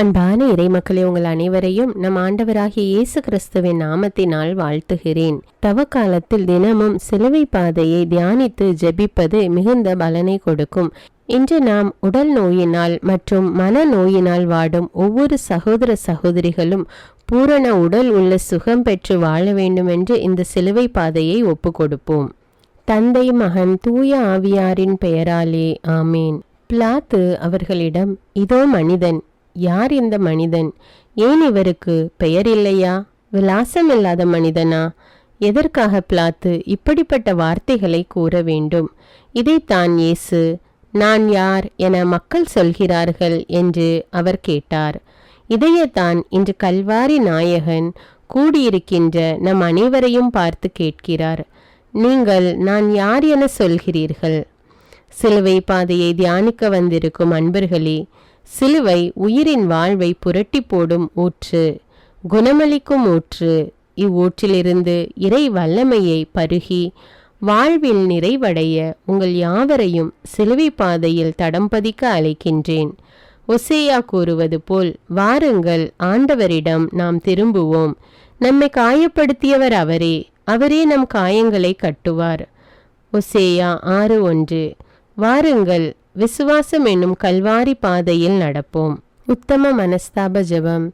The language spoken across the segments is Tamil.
அன்பான இறைமக்களே, உங்கள் அனைவரையும் நம் ஆண்டவராகிய இயேசு கிறிஸ்துவின் நாமத்தினால் வாழ்த்துகிறேன். தவ காலத்தில் தினமும் சிலுவை பாதையை தியானித்து ஜெபிப்பது மிகுந்த பலனை கொடுக்கும். இன்று நாம் உடல் நோயினால் மற்றும் மன நோயினால் வாடும் ஒவ்வொரு சகோதர சகோதரிகளும் பூரண உடல் உள்ள சுகம் பெற்று வாழ வேண்டும் என்று இந்த சிலுவை பாதையை ஒப்பு கொடுப்போம். தந்தை, மகன், தூய ஆவியாரின் பெயராலே ஆமீன். பிலாத்து அவர்களிடம், இதோ மனிதன், யார் இந்த மனிதன்? ஏன் இவருக்கு பெயர் இல்லையா? விலாசம் இல்லாத மனிதனா? எதற்காக பிலாத்து இப்படிப்பட்ட வார்த்தைகளை கூற வேண்டும்? இதைத்தான் இயேசு, நான் யார் என மக்கள் சொல்கிறார்கள் என்று அவர் கேட்டார். இதையத்தான் இன்று கல்வாரி நாயகன் கூடியிருக்கின்ற நம் அனைவரையும் பார்த்து கேட்கிறார். நீங்கள் நான் யார் என சொல்கிறீர்கள்? சிலுவை பாதையை தியானிக்க வந்திருக்கும் அன்பர்களே, சிலுவை உயிரின் வாழ்வை புரட்டி போடும் ஊற்று, குணமளிக்கும் ஊற்று. இவ்வூற்றிலிருந்து இறை வல்லமையை பருகி வாழ்வில் நிறைவடைய உங்கள் யாவரையும் சிலுவை பாதையில் தடம் பதிக்க அழைக்கின்றேன். ஒசேயா கூறுவது போல், வாருங்கள், ஆண்டவரிடம் நாம் திரும்புவோம். நம்மை காயப்படுத்தியவர் அவரே, அவரே நம் காயங்களை கட்டுவார். ஒசேயா 6:1. வாருங்கள், விசுவாசம் என்னும் கல்வாரி பாதையில் நடப்போம். உத்தம மனஸ்தாப ஜெபம்.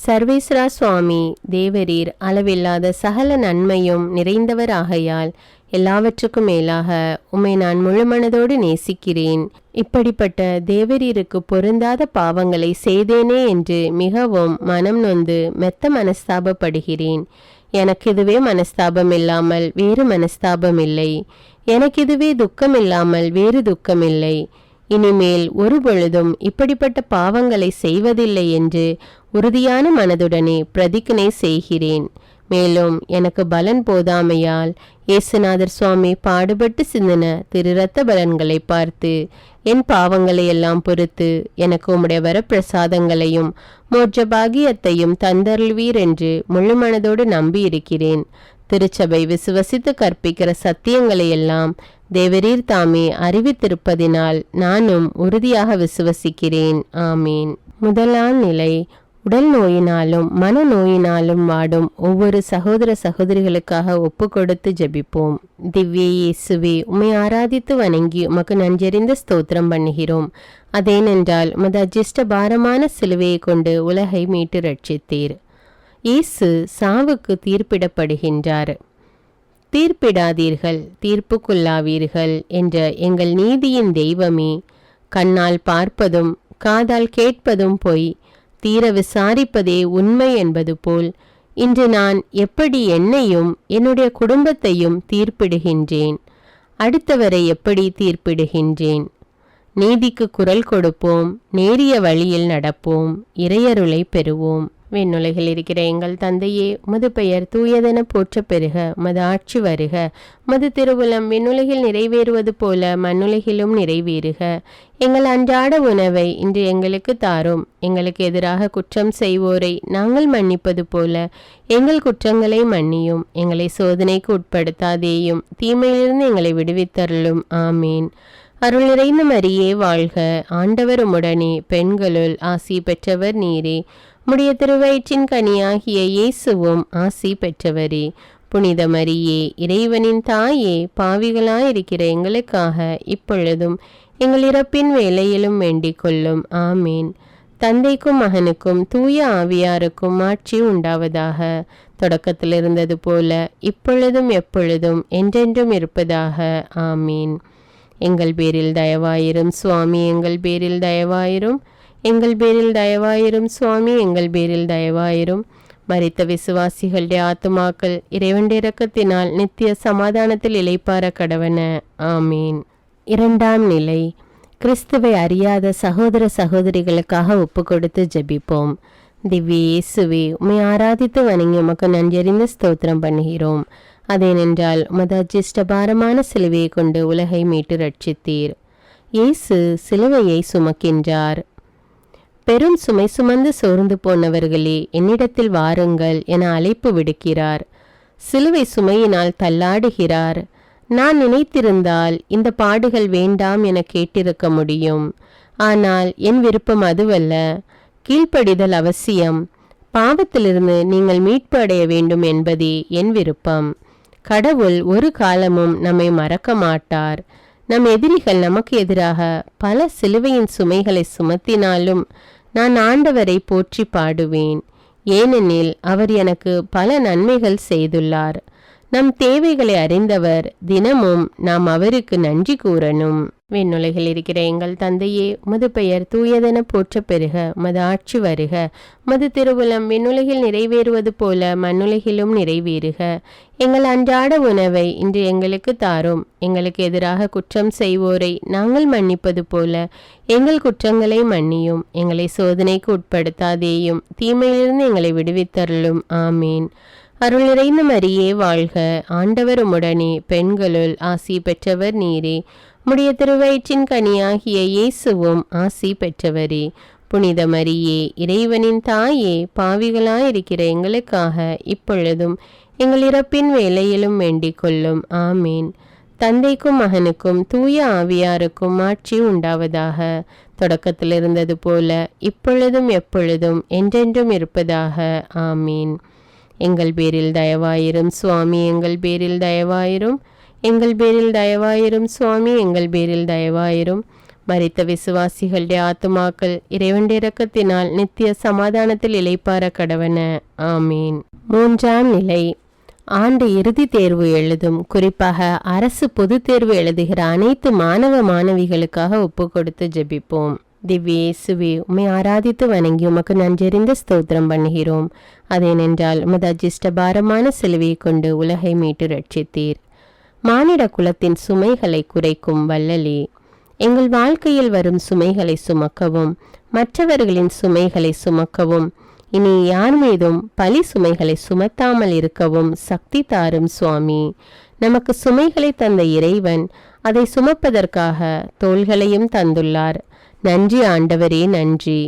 சர்வேஸ்வரா சுவாமி தேவரீர் அளவில்லாத சகல நன்மையும் நிறைந்தவர் ஆகையால் எல்லாவற்றுக்கும் மேலாக உம்மை நான் முழுமனதோடு நேசிக்கிறேன். இப்படிப்பட்ட தேவரீருக்கு பொருந்தாத பாவங்களை செய்தேனே என்று மிகவும் மனம் நொந்து மெத்த மனஸ்தாபப்படுகிறேன். எனக்கு இதுவே மனஸ்தாபம் இல்லாமல் வேறு மனஸ்தாபம் இல்லை. எனக்கு இதுவே துக்கம் இல்லாமல் வேறு துக்கமில்லை. இனிமேல் ஒரு பொழுதும் இப்படிப்பட்ட பாவங்களை செய்வதில்லை என்று உறுதியான மனதுடனே பிரதிஜ்ஞை செய்கிறேன். மேலும் எனக்கு பலன் போதாமையால் இயேசுநாதர் சுவாமி பாடுபட்டு சிந்தின திரு இரத்த பலன்களை பார்த்து என் பாவங்களை எல்லாம் பொறுத்து எனக்கு உம்முடைய வரப்பிரசாதங்களையும் மோட்ச பாகியத்தையும் தந்தருள்வீர் என்று முழு மனதோடு நம்பி இருக்கிறேன். திருச்சபை விசுவசித்து கற்பிக்கிற சத்தியங்களை எல்லாம் தேவரீர் தாமே அறிவித்திருப்பதினால் நானும் உறுதியாக விசுவசிக்கிறேன். ஆமீன். முதலாம் நிலை, உடல் நோயினாலும் மன நோயினாலும் வாடும் ஒவ்வொரு சகோதர சகோதரிகளுக்காக ஒப்பு கொடுத்து ஜெபிப்போம். திவ்ய இயேசுவே, உம்மை ஆராதித்து வணங்கி உமக்கு நன்றறிந்த ஸ்தோத்திரம் பண்ணுகிறோம். அதேனென்றால் உமது அஜிஷ்ட பாரமான சிலுவையை கொண்டு உலகை மீட்டு ரட்சித்தீர். இயேசு சாவுக்கு தீர்ப்பிடப்படுகின்றார். தீர்ப்பிடாதீர்கள், தீர்ப்புக்குள்ளாவீர்கள் என்ற எங்கள் நீதியின் தெய்வமே, கண்ணால் பார்ப்பதும் காதால் கேட்பதும் பொய், தீர விசாரிப்பதே உண்மை என்பது போல் இன்று நான் எப்படி என்னையும் என்னுடைய குடும்பத்தையும் தீர்ப்பிடுகின்றேன். அடுத்தவரை எப்படி தீர்ப்பிடுகின்றேன்? நீதிக்கு குரல் கொடுப்போம், நேரிய வழியில் நடப்போம், இறையருளை பெறுவோம். விண்ணுலகில் இருக்கிற எங்கள் தந்தையே, உமது பெயர் தூயதென போற்ற பெறுக. உமது ஆட்சி வருக. உமது திருவுளம் விண்ணுலகில் நிறைவேறுவது போல மண்ணுலகிலும் நிறைவேறுக. எங்கள் அன்றாட உணவை இன்று எங்களுக்கு தாரும். எங்களுக்கு எதிராக குற்றம் செய்வோரை நாங்கள் மன்னிப்பது போல எங்கள் குற்றங்களை மன்னியும். எங்களை சோதனைக்கு உட்படுத்தாதேயும், தீமையிலிருந்து எங்களை விடுவித்தருளும். ஆமீன். அருள் நிறைந்த மரியே வாழ்க, ஆண்டவர் உம்முடனே, பெண்களுள் ஆசி பெற்றவர் நீரே. உம்முடைய திருவயிற்றின் கனியாகிய இயேசுவும் ஆசி பெற்றவரே. புனித மரியே, இறைவனின் தாயே, பாவிகளாயிருக்கிற எங்களுக்காக இப்பொழுதும் எங்கள் இறப்பின் வேளையிலும் வேண்டிக் கொள்ளும். ஆமீன். தந்தைக்கும் மகனுக்கும் தூய ஆவியாருக்கும் ஆட்சி உண்டாவதாக. தொடக்கத்தில் இருந்தது போல இப்பொழுதும் எப்பொழுதும் என்றென்றும் இருப்பதாக. ஆமீன். எங்கள் பேரில் தயவாயிரும் சுவாமி, எங்கள் பேரில் தயவாயிரும். எங்கள் பேரில் தயவாயிரும் சுவாமி, எங்கள் பேரில் தயவாயிரும். மரித்த விசுவாசிகளுடைய ஆத்துமாக்கள் இறைவனுடைய இரக்கத்தினால் நித்திய சமாதானத்தில் இளைப்பார கடவன. ஆமீன். இரண்டாம் நிலை, கிறிஸ்துவை அறியாத சகோதர சகோதரிகளுக்காக ஒப்பு கொடுத்து ஜெபிப்போம். திவ்ய இயேசுவே, உம்மை ஆராதித்து வணங்கி உமக்கு நன்றறிந்த ஸ்தோத்திரம் பண்ணுகிறோம். அதேனென்றால் உமது அஜிஷ்ட பாரமான சிலுவையை கொண்டு உலகை மீட்டு ரட்சித்தீர். இயேசு சிலுவையை சுமக்கின்றார். பெரும் சுமை சுமந்து சோர்ந்து போனவர்களே, என்னிடத்தில் வாருங்கள் என அழைப்பு விடுக்கிறார். சிலுவை சுமையினால் தள்ளாடுகிறார். நான் நினைத்திருந்தால் இந்த பாடுகள் வேண்டாம் என கேட்டிருக்க முடியும். ஆனால் என் விருப்பம் அதுவல்ல. கீழ்ப்படிதல் அவசியம். பாவத்திலிருந்து நீங்கள் மீட்பு அடைய வேண்டும் என்பதே என் விருப்பம். கடவுள் ஒரு காலமும் நம்மை மறக்க மாட்டார். நம் எதிரிகள் நமக்கு எதிராக பல சிலுவையின் சுமைகளை சுமத்தினாலும் நான் ஆண்டவரை போற்றி பாடுவேன். ஏனெனில் அவர் எனக்கு பல நன்மைகள் செய்துள்ளார். நம் தேவைகளை அறிந்தவர். தினமும் நாம் அவருக்கு நன்றி கூறணும். விண்ணுலகில் இருக்கிற எங்கள் தந்தையே, உமது பெயர் தூயதென போற்ற பெறுக. உமது ஆட்சி வருக. உமது திருவுளம் விண்ணுலகில் நிறைவேறுவது போல மண்ணுலகிலும் நிறைவேறுக. எங்கள் அன்றாட உணவை இன்று எங்களுக்கு தாரும். எங்களுக்கு எதிராக குற்றம் செய்வோரை நாங்கள் மன்னிப்பது போல எங்கள் குற்றங்களை மன்னியும். எங்களை சோதனைக்கு உட்படுத்தாதேயும், தீமையிலிருந்து எங்களை விடுவித்தருளும். ஆமீன். அருள் நிறைந்த மரியே வாழ்க. ஆண்டவர் உம்முடனே, பெண்களுள் ஆசி பெற்றவர் நீரே. உம்முடைய திருவயிற்றின் கனியாகிய இயேசுவும் ஆசி பெற்றவரே. புனித மரியே, இறைவனின் தாயே, பாவிகளாயிருக்கிற எங்களுக்காக இப்பொழுதும் எங்கள் இறப்பின் வேளையிலும் வேண்டிக் கொள்ளும். ஆமீன். தந்தைக்கும் மகனுக்கும் தூய ஆவியாருக்கும் ஆட்சி உண்டாவதாக. தொடக்கத்தில் இருந்தது போல இப்பொழுதும் எப்பொழுதும் என்றென்றும் இருப்பதாக. ஆமீன். எங்கள் பேரில் தயவாயிரும் சுவாமி, எங்கள் பேரில் தயவாயிரும். எங்கள் பேரில் தயவாயிரும் சுவாமி, எங்கள் பேரில் தயவாயிரும். மரித்த விசுவாசிகளுடைய ஆத்துமாக்கள் இறைவனுடைய இரக்கத்தினால் நித்திய சமாதானத்தில் இளைப்பார கடவன. ஆமீன். 3ஆம் நிலை. ஆண்டு இறுதி தேர்வு எழுதும், குறிப்பாக அரசு பொது தேர்வு எழுதுகிற அனைத்து மாணவ மாணவிகளுக்காக ஒப்பு கொடுத்து ஜெபிப்போம். திவ்ய இயேசுவே, உம்மை ஆராதித்து வணங்கி உமக்கு நன்றறிந்த ஸ்தோத்திரம் பண்ணுகிறோம். அதேனென்றால் உமது அஜிஷ்டபாரமான சிலுவையை கொண்டு உலகை மீட்டு ரட்சித்தீர். மானிட குலத்தின் சுமைகளை குறைக்கும் வல்லலே, எங்கள் வாழ்க்கையில் வரும் சுமைகளை சுமக்கவும் மற்றவர்களின் சுமைகளை சுமக்கவும் இனி யார் மீதும் பழி சுமைகளை சுமத்தாமல் இருக்கவும் சக்தி தாரும் சுவாமி. நமக்கு சுமைகளை தந்த இறைவன் அதை சுமப்பதற்காக தோள்களையும் தந்துள்ளார். நன்றி ஆண்டவரே, நன்றி.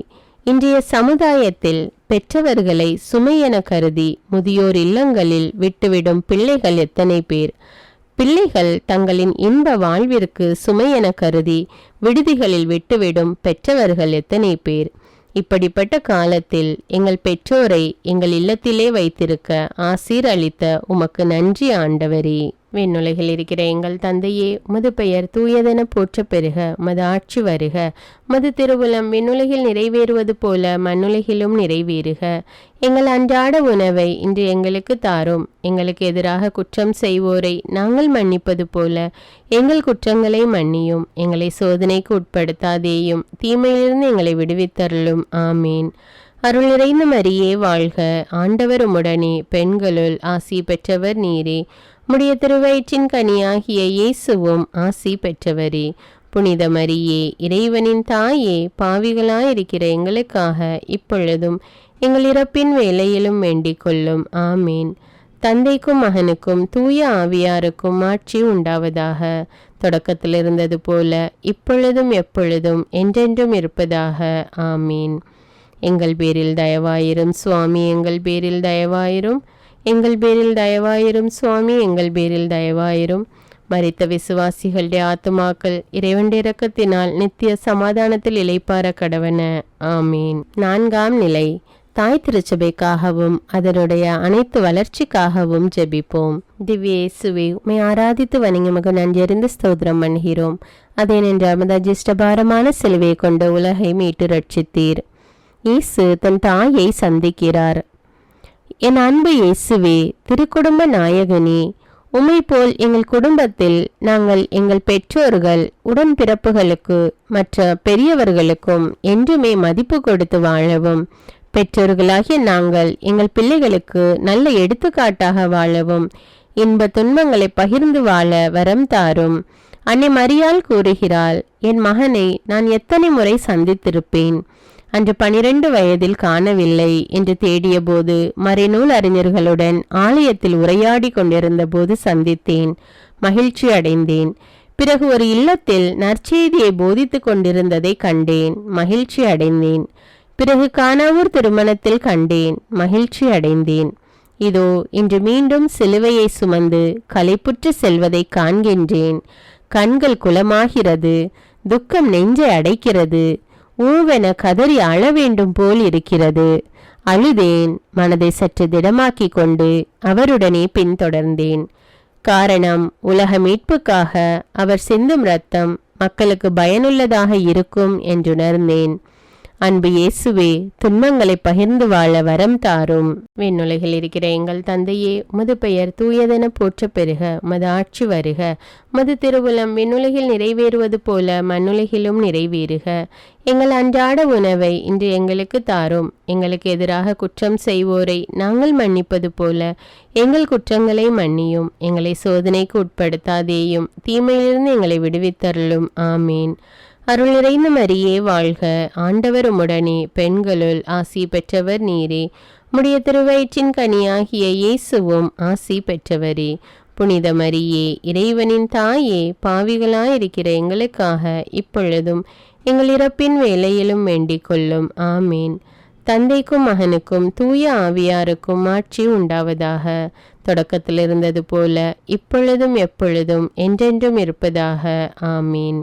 இன்றைய சமுதாயத்தில் பெற்றவர்களை சுமையென கருதி முதியோர் இல்லங்களில் விட்டுவிடும் பிள்ளைகள் எத்தனை பேர்! பிள்ளைகள் தங்களின் இன்ப வாழ்விற்கு சுமையென கருதி விடுதிகளில் விட்டுவிடும் பெற்றவர்கள் எத்தனை பேர்! இப்படிப்பட்ட காலத்தில் எங்கள் பெற்றோரை எங்கள் இல்லத்திலே வைத்திருக்க ஆசீர் அளித்த உமக்கு நன்றி ஆண்டவரே. விண்ணுலகில் இருக்கிற எங்கள் தந்தையே, உமது பெயர் தூயதென போற்ற பெறுக. உமது ஆட்சி வருக. உமது திருவுளம் விண்ணுலகில் நிறைவேறுவது போல மண்ணுலகிலும் நிறைவேறுக. எங்கள் அன்றாட உணவை இன்று எங்களுக்கு தாரும். எங்களுக்கு எதிராக குற்றம் செய்வோரை நாங்கள் மன்னிப்பது போல எங்கள் குற்றங்களை மன்னியும். எங்களை சோதனைக்கு உட்படுத்தாதேயும், தீமையிலிருந்து எங்களை விடுவித்தருளும். ஆமீன். அருள் நிறைந்த மரியே வாழ்க. ஆண்டவர் உம்முடனே, பெண்களுள் ஆசி பெற்றவர் நீரே. உம்முடைய திருவயிற்றின் கனியாகிய இயேசுவும் ஆசி பெற்றவரே. புனித மரியே, இறைவனின் தாயே, பாவிகளாயிருக்கிற எங்களுக்காக இப்பொழுதும் எங்கள் இறப்பின் வேளையிலும் வேண்டிக் கொள்ளும். ஆமீன். தந்தைக்கும் மகனுக்கும் தூய ஆவியாருக்கும் ஆட்சி உண்டாவதாக. தொடக்கத்தில் இருந்தது போல இப்பொழுதும் எப்பொழுதும் என்றென்றும் இருப்பதாக. ஆமீன். எங்கள் பேரில் தயவாயிரும் சுவாமி, எங்கள் பேரில் தயவாயிரும். எங்கள் பேரில் தயவாயிரும் சுவாமி, எங்கள் பேரில் தயவாயிரும். மரித்த விசுவாசிகளுடைய ஆத்துமாக்கள் இறைவனுடைய இரக்கத்தினால் நித்திய சமாதானத்தில் இளைப்பார கடவன. ஆமீன். 4ஆம் நிலை. தாய் திருச்சபைக்காகவும் அதனுடைய அனைத்து வளர்ச்சிக்காகவும் ஜெபிப்போம். திவ்ய இயேசுவே, உம்மை ஆராதித்து வணங்கி உமக்கு நன்றறிந்த ஸ்தோத்திரம் பண்ணுகிறோம். அதேனென்றால் உமது அஜிஷ்டபாரமான சிலுவையை கொண்டு உலகை மீட்டு ரட்சித்தீர். இயேசு தன் தாயை சந்திக்கிறார். என் அன்பு இயேசுவே, திருக்குடும்ப நாயகனே, உம்மை போல் எங்கள் குடும்பத்தில் நாங்கள் எங்கள் பெற்றோர்கள், உடன்பிறப்புகளுக்கு, மற்ற பெரியவர்களுக்கும் என்றுமே மதிப்பு கொடுத்து வாழவும், பெற்றோர்களாகிய நாங்கள் எங்கள் பிள்ளைகளுக்கு நல்ல எடுத்துக்காட்டாக வாழவும், இன்ப துன்பங்களை பகிர்ந்து வாழ வரம் தாரும். அன்னை மரியாள் கூறுகிறாள், என் மகனை நான் எத்தனை முறை சந்தித்திருப்பேன். அன்று 12 வயதில் காணவில்லை என்று தேடிய போது மறைநூல் அறிஞர்களுடன் ஆலயத்தில் உரையாடி கொண்டிருந்த போது சந்தித்தேன். மகிழ்ச்சி அடைந்தேன். பிறகு ஒரு இல்லத்தில் நற்செய்தியை போதித்து கொண்டிருந்ததை கண்டேன். மகிழ்ச்சி அடைந்தேன். பிறகு கானாவூர் திருமணத்தில் கண்டேன். மகிழ்ச்சி அடைந்தேன். இதோ இன்று மீண்டும் சிலுவையை சுமந்து களைப்புற்று செல்வதை காண்கின்றேன். கண்கள் குளமாகிறது. துக்கம் நெஞ்சை அடைக்கிறது. ஊவென கதறி அழ வேண்டும் போல் இருக்கிறது. அழுதேன். மனதை சற்று திடமாக்கி கொண்டு அவருடனே பின்தொடர்ந்தேன். காரணம், உலக மீட்புக்காக அவர் சிந்தும் இரத்தம் மக்களுக்கு பயனுள்ளதாக இருக்கும் என்றுணர்ந்தேன். அன்பு இயேசுவே, துன்பங்களை பகிர்ந்து வாழ வரம் தாரும். விண்ணுலகில் இருக்கிற எங்கள் தந்தையே, உமது பெயர் தூயதென போற்றப் பெறுக. உமது ஆட்சி வருக. உமது திருவுளம் விண்ணுலகில் நிறைவேறுவது போல மண்ணுலகிலும் நிறைவேறுக. எங்கள் அன்றாட உணவை இன்று எங்களுக்கு தாரும். எங்களுக்கு எதிராக குற்றம் செய்வோரை நாங்கள் மன்னிப்பது போல எங்கள் குற்றங்களை மன்னியும். எங்களை சோதனைக்கு உட்படுத்தாதேயும், தீமையிலிருந்து எங்களை விடுவித்தருளும். ஆமீன். அருள் நிறைந்த மரியே வாழ்க. ஆண்டவர் உம்முடனே, பெண்களுள் ஆசி பெற்றவர் நீரே. உம்முடைய திருவயிற்றின் கனியாகிய இயேசுவும் ஆசி பெற்றவரே. புனித மரியே, இறைவனின் தாயே, பாவிகளாயிருக்கிற எங்களுக்காக இப்பொழுதும் எங்கள் இறப்பின் வேளையிலும் வேண்டிக் கொள்ளும். ஆமீன். தந்தைக்கும் மகனுக்கும் தூய ஆவியாருக்கும் ஆட்சி உண்டாவதாக. தொடக்கத்தில் இருந்தது போல இப்பொழுதும் எப்பொழுதும் என்றென்றும் இருப்பதாக. ஆமீன்.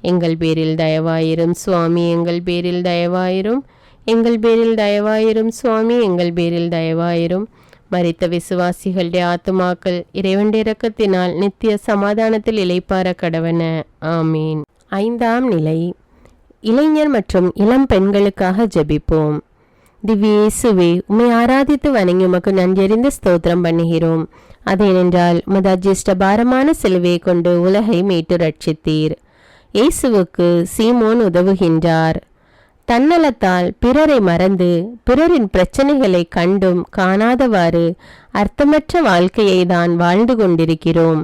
எங்கள் பேரில் தயவாயிரும் சுவாமி, எங்கள் பேரில் தயவாயிரும். எங்கள் பேரில் தயவாயிரும் சுவாமி, எங்கள் பேரில் தயவாயிரும். மரித்த விசுவாசிகளுடைய ஆத்துமாக்கள் இறைவனுடைய இரக்கத்தினால் நித்திய சமாதானத்தில் இளைப்பார கடவன. ஆமீன். 5ஆம் நிலை. இளைஞர் மற்றும் இளம் பெண்களுக்காக ஜெபிப்போம். திவ்ய இயேசுவே, உம்மை ஆராதித்து வணங்கி உமக்கு நன்றறிந்து ஸ்தோத்திரம் பண்ணுகிறோம். அதேனென்றால் உமது அஜிஷ்ட பாரமான சிலுவையை கொண்டு உலகை மீட்டு ரட்சித்தீர். இயேசுவுக்கு சீமோன் உதவுகின்றார். தன்னலத்தால் பிறரை மறந்து பிறரின் பிரச்சனைகளை கண்டும் காணாதவாறு அர்த்தமற்ற வாழ்க்கையை தான் வாழ்ந்து கொண்டிருக்கிறோம்.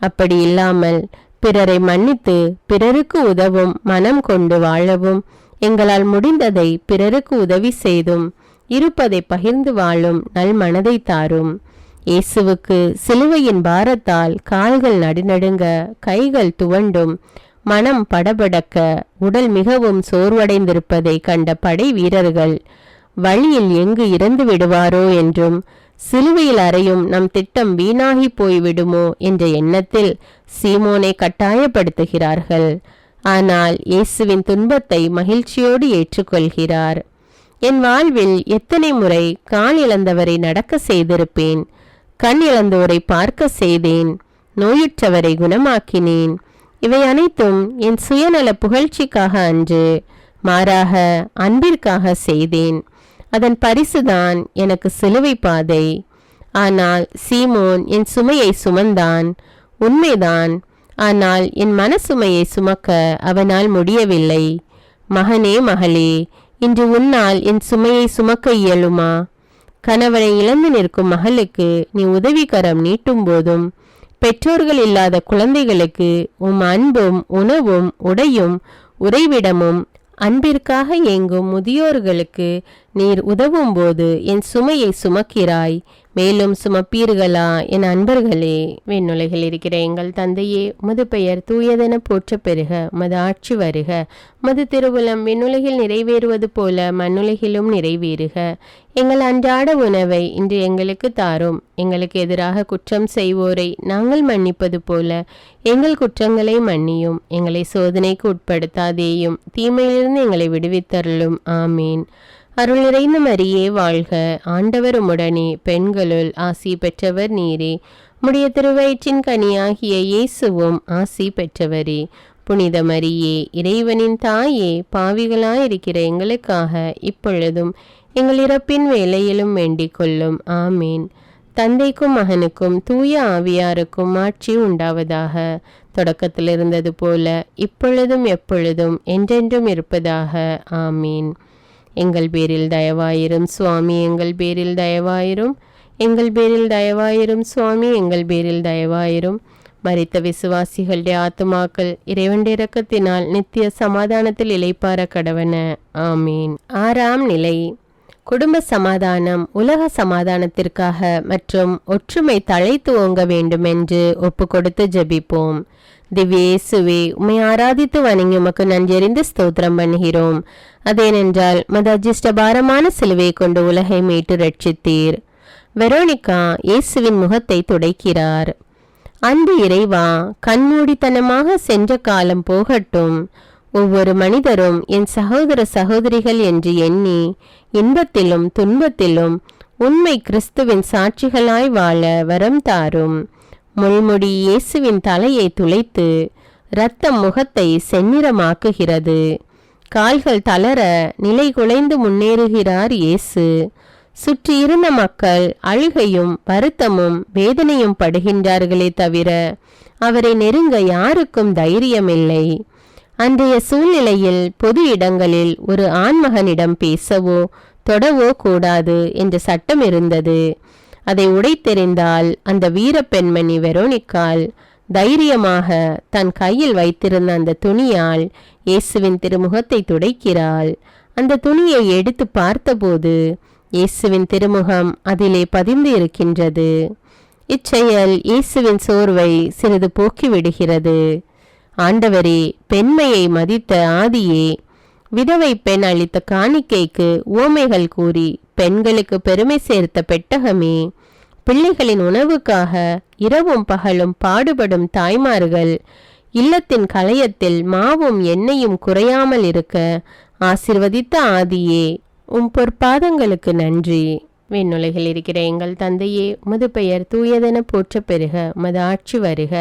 அப்படி இல்லாமல் பிறரை மன்னித்து பிறருக்கு உதவும் மனம் கொண்டு வாழவும், எங்களால் முடிந்ததை பிறருக்கு உதவி செய்தும் இருப்பதை பகிர்ந்து வாழும் நல் மனதை தாரும். இயேசுவுக்கு சிலுவையின் பாரத்தால் கால்கள் நடுநடுங்க, கைகள் துவண்டும், மனம் படபடக்க, உடல் மிகவும் சோர்வடைந்திருப்பதை கண்ட படை வீரர்கள் வழியில் எங்கு இறந்து விடுவாரோ என்றும், சிலுவையில் அறையும் நம் திட்டம் வீணாகி போய்விடுமோ என்ற எண்ணத்தில் சீமோனை கட்டாயப்படுத்துகிறார்கள். ஆனால் இயேசுவின் துன்பத்தை மகிழ்ச்சியோடு ஏற்றுக்கொள்கிறார். என் வாழ்வில் எத்தனை முறை கால் இழந்தவரை நடக்க செய்திருப்பேன். கண் இழந்தோரை பார்க்க செய்தேன். நோயுற்றவரை குணமாக்கினேன். இவை அனைத்தும் என் சுயநல புகழ்ச்சிக்காக அன்று, மாறாக அன்பிற்காக செய்தேன். அதன் பரிசுதான் எனக்கு சிலுவை பாதை. ஆனால் சீமோன் என் சுமையை சுமந்தான். உண்மைதான். ஆனால் என் மனசுமையை சுமக்க அவனால் முடியவில்லை. மகனே, மகளே, இன்று உன்னால் என் சுமையை சுமக்க இயலுமா? கணவனை இழந்து நிற்கும் மகளுக்கு நீ உதவிக்கரம் நீட்டும் போதும், பெற்றோர்கள் இல்லாத குழந்தைகளுக்கு உம் அன்பும் உணவும் உடையும் உறைவிடமும், அன்பிற்காக ஏங்கும் முதியோர்களுக்கு நீர் உதவும் போது என் சுமையை சுமக்கிறாய். மேலும் சுமப்பீர்களா என் அன்பர்களே? விண்ணுலகில் இருக்கிற எங்கள் தந்தையே, உமது பெயர் தூயதென போற்றப் பெறுக. உமது ஆட்சி வருக. உமது திருவுளம் விண்ணுலகில் நிறைவேறுவது போல மண்ணுலகிலும் நிறைவேறுக. எங்கள் அன்றாட உணவை இன்று எங்களுக்கு தாரும். எங்களுக்கு எதிராக குற்றம் செய்வோரை நாங்கள் மன்னிப்பது போல எங்கள் குற்றங்களை மன்னியும். எங்களை சோதனைக்கு உட்படுத்தாதேயும், தீமையிலிருந்து எங்களை விடுவித்தருளும். ஆமீன். அருள் நிறைந்த மரியே வாழ்க. ஆண்டவர் உம்முடனே, பெண்களுள் ஆசி பெற்றவர் நீரே. உம்முடைய திருவயிற்றின் கனியாகிய இயேசுவும் ஆசி பெற்றவரே. புனித மரியே, இறைவனின் தாயே, பாவிகளாயிருக்கிற எங்களுக்காக இப்பொழுதும் எங்கள் இறப்பின் வேளையிலும் வேண்டிக் கொள்ளும். ஆமீன். தந்தைக்கும் மகனுக்கும் தூய ஆவியாருக்கும் ஆட்சி உண்டாவதாக. தொடக்கத்தில் இருந்தது போல இப்பொழுதும் எப்பொழுதும் என்றென்றும் இருப்பதாக. ஆமீன். எங்கள் பேரில் தயவாயிரும் சுவாமி, எங்கள் பேரில் தயவாயிரும். எங்கள் பேரில் தயவாயிரும் சுவாமி, எங்கள் பேரில் தயவாயிரும். மரித்த விசுவாசிகளுடைய ஆத்துமாக்கள் இறைவனுடைய இரக்கத்தினால் நித்திய சமாதானத்தில் இளைப்பார கடவன. ஆமீன். 6ஆம் நிலை. குடும்ப சமாதானம் உலக சமாதானத்திற்காக மற்றும் ஒற்றுமை தழைத்து ஓங்க வேண்டும் என்று ஒப்பு கொடுத்து ஜெபிப்போம். திவ்ய இயேசுவே, உம்மை ஆராதித்து வணங்கி உமக்கு நன்றறிந்து ஸ்தோத்திரம் பண்ணுகிறோம். அதேனென்றால் மது அஜிஷ்ட பாரமான சிலுவையை கொண்டு உலகை மீட்டு ரட்சித்தீர். வெரோனிகா இயேசுவின் முகத்தை துடைக்கிறார். அன்பு இறைவா, கண்மூடித்தனமாக சென்ற காலம் போகட்டும். ஒவ்வொரு மனிதரும் என் சகோதர சகோதரிகள் என்று எண்ணி இன்பத்திலும் துன்பத்திலும் உண்மை கிறிஸ்துவின் சாட்சிகளாய் வாழ வரம் தாரும். முள்முடி இயேசுவின் தலையை துளைத்து இரத்தம் முகத்தை செந்நிறமாக்குகிறது. கால்கள் தளர நிலை குலைந்து முன்னேறுகிறார் இயேசு. சுற்றியிருந்த மக்கள் அழுகையும் வருத்தமும் வேதனையும் படுகின்றார்களே தவிர அவரை நெருங்க யாருக்கும் தைரியமில்லை. அன்றைய சூழ்நிலையில் பொது இடங்களில் ஒரு ஆண்மகனிடம் பேசவோ தொடவோ கூடாது என்ற சட்டம் இருந்தது. அதை உடைத்தெறிந்தால் அந்த வீரப்பெண்மணி வெரோனிக்கால் தைரியமாக தன் கையில் வைத்திருந்த அந்த துணியால் இயேசுவின் திருமுகத்தை துடைக்கிறாள். அந்த துணியை எடுத்து பார்த்தபோது இயேசுவின் திருமுகம் அதிலே பதிந்து இருக்கின்றது. இச்செயல் இயேசுவின் சோர்வை சிறிது போக்கிவிடுகிறது. ஆண்டவரே, பெண்மையை மதித்த ஆதியே, விதவை பெண் அளித்த காணிக்கைக்கு உவமைகள் கூறி பெண்களுக்கு பெருமை சேர்த்த பெட்டகமே, பிள்ளைகளின் உணவுக்காக இரவும் பகலும் பாடுபடும் தாய்மார்கள், இல்லத்தின் கலயத்தில் மாவும் எண்ணெயும் குறையாமல் இருக்க ஆசிர்வதித்த ஆதியே, பொற்பாதங்களுக்கு நன்றி. விண்ணுலகில் இருக்கிற எங்கள் தந்தையே, உமது பெயர் தூயதென போற்றப் பெறுக. உமது ஆட்சி வருக.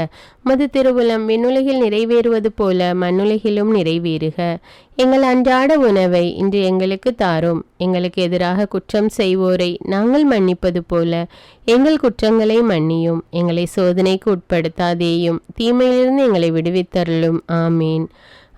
உமது திருவுளம் விண்ணுலகில் நிறைவேறுவது போல மண்ணுலகிலும் நிறைவேறுக. எங்கள் அன்றாட உணவை இன்று எங்களுக்கு தாரும். எங்களுக்கு எதிராக குற்றம் செய்வோரை நாங்கள் மன்னிப்பது போல எங்கள் குற்றங்களை மன்னியும். எங்களை சோதனைக்கு உட்படுத்தாதேயும், தீமையிலிருந்து எங்களை விடுவித்தருளும். ஆமீன்.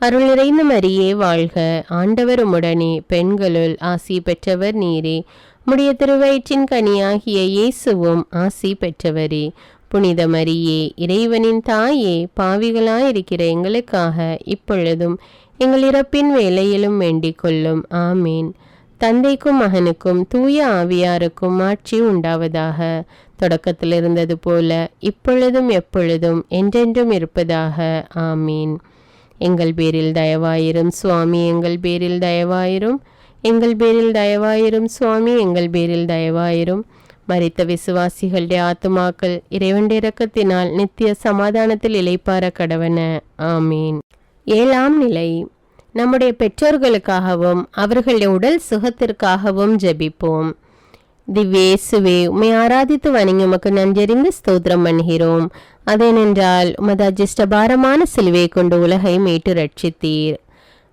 அருள் நிறைந்த மரியே வாழ்க. ஆண்டவர் உம்முடனே, பெண்களுள் ஆசி பெற்றவர் நீரே. உம்முடைய திருவயிற்றின் கனியாகிய இயேசுவும் ஆசி பெற்றவரே. புனித மரியே, இறைவனின் தாயே, பாவிகளாயிருக்கிற எங்களுக்காக இப்பொழுதும் எங்கள் இறப்பின் வேளையிலும் வேண்டிக் கொள்ளும். ஆமீன். தந்தைக்கும் மகனுக்கும் தூய ஆவியாருக்கும் ஆட்சி உண்டாவதாக. தொடக்கத்தில் இருந்தது போல இப்பொழுதும் எப்பொழுதும் என்றென்றும் இருப்பதாக. ஆமீன். எங்கள் பேரில் தயவாயிரும் சுவாமி, எங்கள் பேரில் தயவாயிரும். எங்கள் பேரில் தயவாயிரும் சுவாமி, எங்கள் பேரில் தயவாயிரும். மரித்த விசுவாசிகளுடைய ஆத்துமாக்கள் இறைவனுடைய இரக்கத்தினால் நித்திய சமாதானத்தில் இளைப்பார கடவன. ஆமீன். 7ஆம் நிலை. நம்முடைய பெற்றோர்களுக்காகவும் அவர்களுடைய உடல் சுகத்திற்காகவும் ஜெபிப்போம். திவ்யேசுவே, உம்மை ஆராதித்து வணங்கி உமக்கு நன்றறிந்து ஸ்தோத்திரம் பண்ணுகிறோம். அதேனென்றால் உமது அஜிஷ்டபாரமான சிலுவை கொண்டு உலகை மீட்டு ரட்சித்தீர்.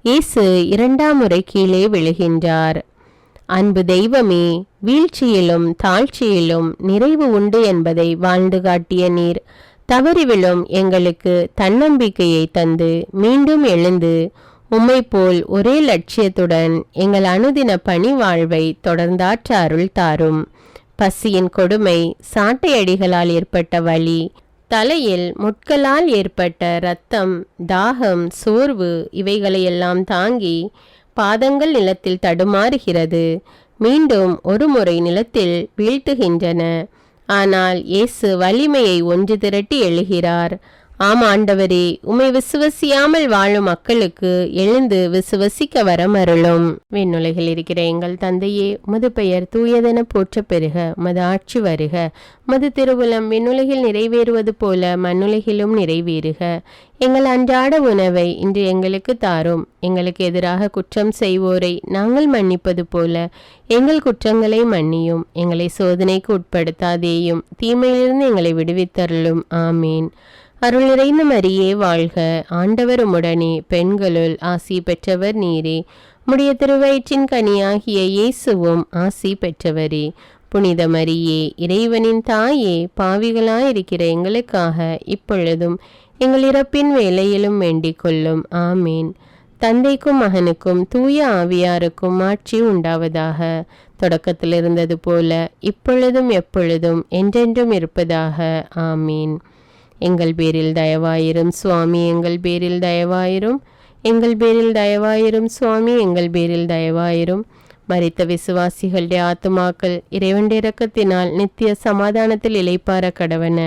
இயேசு 2ஆம் முறை கீழே விழுகின்றார். அன்பு தெய்வமே, வீழ்ச்சியிலும் தாழ்ச்சியிலும் நிறைவு உண்டு என்பதை வாழ்ந்து காட்டிய நீர் தவறி விழும் எங்களுக்கு தன்னம்பிக்கையை தந்து மீண்டும் எழுந்து உம்மை போல் ஒரே லட்சியத்துடன் எங்கள் அனுதின பணி வாழ்வை தொடர்ந்தாற்ற அருள் தாரும். பசியின் கொடுமை, சாட்டையடிகளால் ஏற்பட்ட வலி, தலையில் முட்களால் ஏற்பட்ட இரத்தம், தாகம், சோர்வு இவைகளையெல்லாம் தாங்கி பாதங்கள் நிலத்தில் தடுமாறுகிறது. மீண்டும் ஒரு முறை நிலத்தில் வீழ்த்துகின்றன. ஆனால் இயேசு வலிமையை ஒன்று திரட்டி எழுகிறார். ஆம் ஆண்டவரே, உம்மை விசுவசியாமல் வாழும் மக்களுக்கு எழுந்து விசுவசிக்க வரமருளும். விண்ணுலகில் இருக்கிற எங்கள் தந்தையே, உமது பெயர் தூயதென போற்றப் பெறுக. உமது ஆட்சி வருக. உமது திருவுளம் விண்ணுலகில் நிறைவேறுவது போல மண்ணுலகிலும் நிறைவேறுக. எங்கள் அன்றாட உணவை இன்று எங்களுக்கு தாரும். எங்களுக்கு எதிராக குற்றம் செய்வோரை நாங்கள் மன்னிப்பது போல எங்கள் குற்றங்களை மன்னியும். எங்களை சோதனைக்கு உட்படுத்தாதேயும், தீமையிலிருந்து எங்களை விடுவித்தருளும். ஆமீன். அருள் நிறைந்த மரியே வாழ்க. ஆண்டவர் உம்முடனே, பெண்களுள் ஆசி பெற்றவர் நீரே. உம்முடைய திருவயிற்றின் கனியாகிய இயேசுவும் ஆசி பெற்றவரே. புனித மரியே, இறைவனின் தாயே, பாவிகளாயிருக்கிற எங்களுக்காக இப்பொழுதும் எங்கள் இறப்பின் வேளையிலும் வேண்டிக் கொள்ளும். ஆமீன். தந்தைக்கும் மகனுக்கும் தூய ஆவியாருக்கும் ஆட்சி உண்டாவதாக. தொடக்கத்தில் இருந்தது போல இப்பொழுதும் எப்பொழுதும் என்றென்றும் இருப்பதாக. ஆமீன். எங்கள் பேரில் தயவாயிரும் சுவாமி, எங்கள் பேரில் தயவாயிரும். எங்கள் பேரில் தயவாயிரும் சுவாமி, எங்கள் பேரில் தயவாயிரும். மரித்த விசுவாசிகளுடைய ஆத்துமாக்கள் இறைவனுடைய இரக்கத்தினால் நித்திய சமாதானத்தில் இளைப்பார கடவன.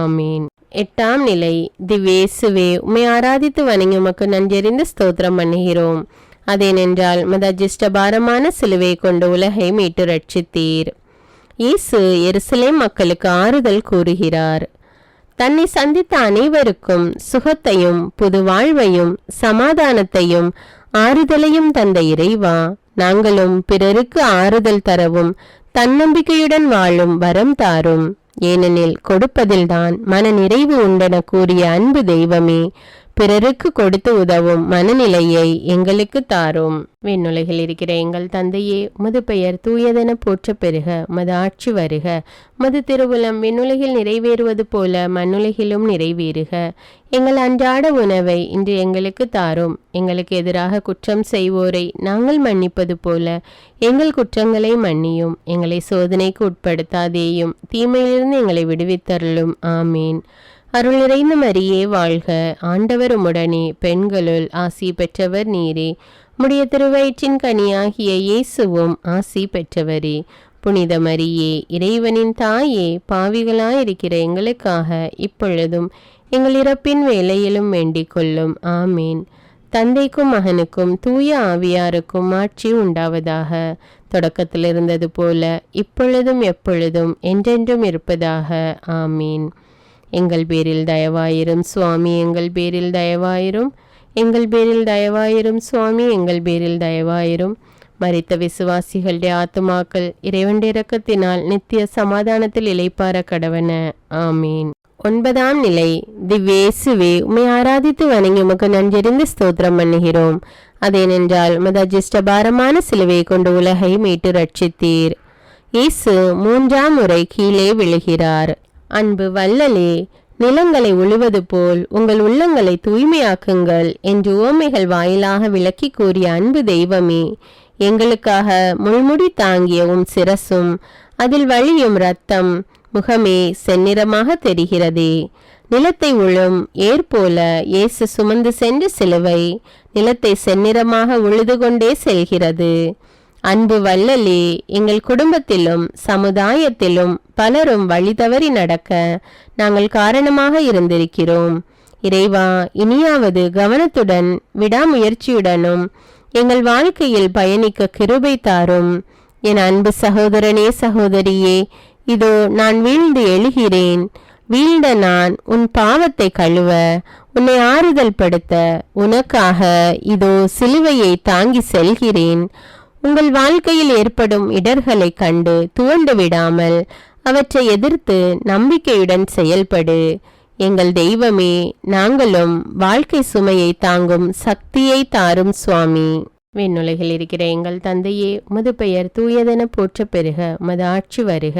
ஆமீன். 8ஆம் நிலை. திவ்யேசுவே, உம்மை ஆராதித்து வணங்கி உமக்கு நன்றறிந்து ஸ்தோத்திரம் பண்ணுகிறோம். அதேனென்றால் உமது அஜிஷ்டபாரமான சிலுவை கொண்டு உலகை மீட்டு ரட்சித்தீர். இயேசு எருசலேம் மக்களுக்கு ஆறுதல் கூறுகிறார். தன்னை சந்தித்த அனைவருக்கும் சுகத்தையும் புது வாழ்வையும் சமாதானத்தையும் ஆறுதலையும் தந்த இறைவா, நாங்களும் பிறருக்கு ஆறுதல் தரவும் தன்னம்பிக்கையுடன் வாழும் வரம் தாரும். ஏனெனில் கொடுப்பதில்தான் மன நிறைவு உண்டென கூறிய அன்பு தெய்வமே, பிறருக்கு கொடுத்து உதவும் மனநிலையை எங்களுக்கு தாரும். விண்ணுலகில் இருக்கிற எங்கள் தந்தையே, உமது பெயர் தூயதென போற்ற பெறுக. உமது ஆட்சி வருக. உமது திருவுளம் விண்ணுலகில் நிறைவேறுவது போல மண்ணுலகிலும் நிறைவேறுக. எங்கள் அன்றாட உணவை இன்று எங்களுக்கு தாரும். எங்களுக்கு எதிராக குற்றம் செய்வோரை நாங்கள் மன்னிப்பது போல எங்கள் குற்றங்களை மன்னியும். எங்களை சோதனைக்கு உட்படுத்தாதேயும், தீமையிலிருந்து எங்களை விடுவித்தருளும். ஆமீன். அருள் நிறைந்த மரியே வாழ்க. ஆண்டவர் உம்முடனே, பெண்களுள் ஆசி பெற்றவர் நீரே. உம்முடைய திருவயிற்றின் கனியாகிய இயேசுவும் ஆசி பெற்றவரே. புனித மரியே, இறைவனின் தாயே, பாவிகளாயிருக்கிற எங்களுக்காக இப்பொழுதும் எங்கள் இறப்பின் வேளையிலும் வேண்டிக் கொள்ளும். ஆமீன். தந்தைக்கும் மகனுக்கும் தூய ஆவியாருக்கும் ஆட்சி உண்டாவதாக. தொடக்கத்தில் இருந்தது போல இப்பொழுதும் எப்பொழுதும் என்றென்றும் இருப்பதாக. ஆமீன். எங்கள் பேரில் தயவாயிரும் சுவாமி, எங்கள் பேரில் தயவாயிரும். எங்கள் பேரில் தயவாயிரும் சுவாமி, எங்கள் பேரில் தயவாயிரும். மரித்த விசுவாசிகளுடைய ஆத்துமாக்கள் இறைவனுடைய இரக்கத்தினால் நித்திய சமாதானத்தில் இளைப்பார கடவன. ஆமீன். 9ஆம் நிலை. திவ்யேசுவே, உம்மை ஆராதித்து வணங்கி உமக்கு நன்றறிந்து ஸ்தோத்திரம் பண்ணுகிறோம். அதேனென்றால் உமது அஜிஷ்டபாரமான சிலுவை கொண்டு உலகை மீட்டு ரட்சித்தீர். இயேசு 3ஆம் முறை கீழே விழுகிறார். அன்பு வள்ளலே, நிலங்களை உழுவது போல் உங்கள் உள்ளங்களை தூய்மையாக்குங்கள் என்று உவமைகள் வாயிலாக விளக்கி கூறிய அன்பு தெய்வமே, எங்களுக்காக முள்முடி தாங்கிய உம் சிரசும் அதில் வழியும் இரத்தம் முகமே செந்நிறமாக தெரிகிறதே. நிலத்தை உழும் ஏற்போல இயேசு சுமந்து சென்ற சிலுவை நிலத்தை செந்நிறமாக உழுது கொண்டே செல்கிறது. அன்பு வள்ளலே, எங்கள் குடும்பத்திலும் சமுதாயத்திலும் பலரும் வழி தவறி நடக்க நாங்கள் காரணமாக இருந்திருக்கிறோம். இறைவா, இனியாவது கவனத்துடன் விடாமுயற்சியுடனும் எங்கள் வாழ்க்கையில் பயணிக்க கிருபை தாரும். என் அன்பு சகோதரனே, சகோதரியே, இதோ நான் வீழ்ந்து எழுகிறேன். வீழ்ந்த நான் உன் பாவத்தை கழுவ, உன்னை ஆறுதல் படுத்த உனக்காக இதோ சிலுவையை தாங்கி செல்கிறேன். உங்கள் வாழ்க்கையில் ஏற்படும் இடர்களை கண்டு துவண்டு விடாமல் அவற்றை எதிர்த்து நம்பிக்கையுடன் செயல்படு. எங்கள் தெய்வமே, நாங்களும் வாழ்க்கை சுமையை தாங்கும் சக்தியை தாரும் சுவாமி. விண்ணுலகில் இருக்கிற எங்கள் தந்தையே, உமது பெயர் தூயதென போற்ற பெறுக. உமது ஆட்சி வருக.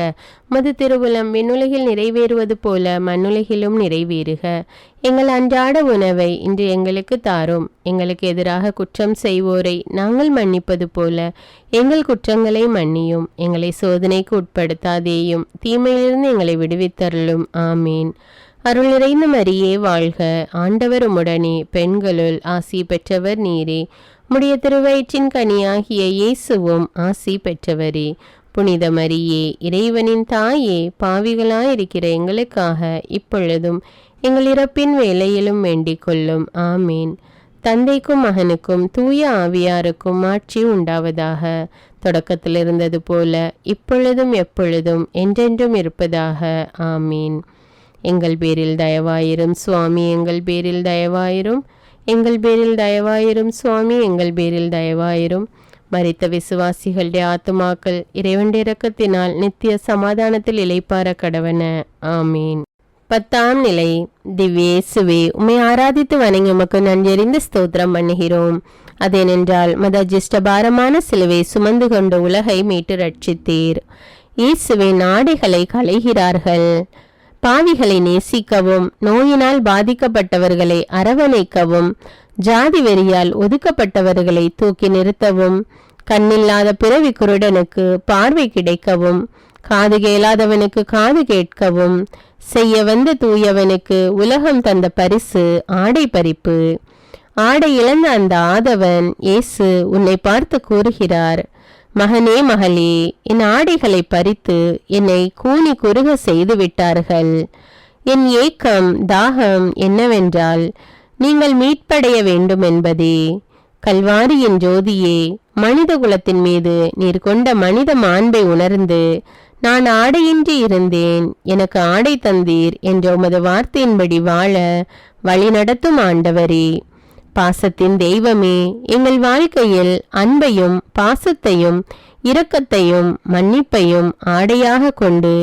உமது திருவுளம் விண்ணுலகில் நிறைவேறுவது போல மண்ணுலகிலும் நிறைவேறுக. எங்கள் அன்றாட உணவை இன்று எங்களுக்கு தாரும். எங்களுக்கு எதிராக குற்றம் செய்வோரை நாங்கள் மன்னிப்பது போல எங்கள் குற்றங்களை மன்னியும். எங்களை சோதனைக்கு உட்படுத்தாதேயும், தீமையிலிருந்து எங்களை விடுவித்தருளும். ஆமீன். அருள் நிறைந்த மரியே வாழ்க. ஆண்டவர் உம்முடனே, பெண்களுள் ஆசி பெற்றவர் நீரே. உம்முடைய திருவயிற்றின் கனியாகிய இயேசுவும் ஆசி பெற்றவரே. புனித மரியே, இறைவனின் தாயே, பாவிகளாயிருக்கிற எங்களுக்காக இப்பொழுதும் எங்கள் இறப்பின் வேளையிலும் வேண்டிக் கொள்ளும். ஆமீன். தந்தைக்கும் மகனுக்கும் தூய ஆவியாருக்கும் ஆட்சி உண்டாவதாக. தொடக்கத்தில் இருந்தது போல இப்பொழுதும் எப்பொழுதும் என்றென்றும் இருப்பதாக. ஆமீன். எங்கள் பேரில் தயவாயிரும் சுவாமி, எங்கள் பேரில் தயவாயிரும். எங்கள் பேரில் தயவாயிரும் சுவாமி, எங்கள் பேரில் தயவாயிரும். மரித்த விசுவாசிகளுடைய ஆத்துமாக்கள் இறைவனுடைய இரக்கத்தினால் நித்திய சமாதானத்தில் இளைப்பார கடவன. ஆமீன். 10ஆம் நிலை. திவ்யேசுவே, உம்மை ஆராதித்து வணங்கி உமக்கு நன்றறிந்து ஸ்தோத்திரம் பண்ணுகிறோம். அதேனென்றால் உமது அஜிஷ்டபாரமான சிலுவை சுமந்து கொண்டு உலகை மீட்டு ரட்சித்தீர். இயேசுவின் ஆடைகளை களைகிறார்கள். பாவிகளை நேசிக்கவும், நோயினால் பாதிக்கப்பட்டவர்களை அரவணைக்கவும், ஜாதி வெறியால் ஒதுக்கப்பட்டவர்களை தூக்கி நிறுத்தவும், கண்ணில்லாத பிறவி குருடனுக்கு பார்வை கிடைக்கவும், காது கேளாதவனுக்கு காது கேட்கவும், செய்ய வந்த தூயவனுக்கு உலகம் தந்த பரிசு ஆடை பறிப்பு. ஆடை இழந்த அந்த ஆதவன் இயேசு உன்னை பார்த்து கூறுகிறார், மகனே, மகளே, என் ஆடைகளை பறித்து என்னை கூனி குறுக செய்து விட்டார்கள். என் ஏக்கம் தாகம் என்னவென்றால் நீங்கள் மீட்படைய வேண்டும் என்பதே. கல்வாரியின் ஜோதியே, மனித குலத்தின் மீது நீர் கொண்ட மனித மாண்பை உணர்ந்து நான் ஆடையின்றி இருந்தேன், எனக்கு ஆடை தந்தீர் என்ற உமது வார்த்தையின்படி வாழ வழிநடத்தும் ஆண்டவரே, பாசத்தின் தெய்வமே, எங்கள் வாழ்க்கையில் அன்பையும் பாசத்தையும் இரக்கத்தையும் மன்னிப்பையும் ஆடையாக கொண்டு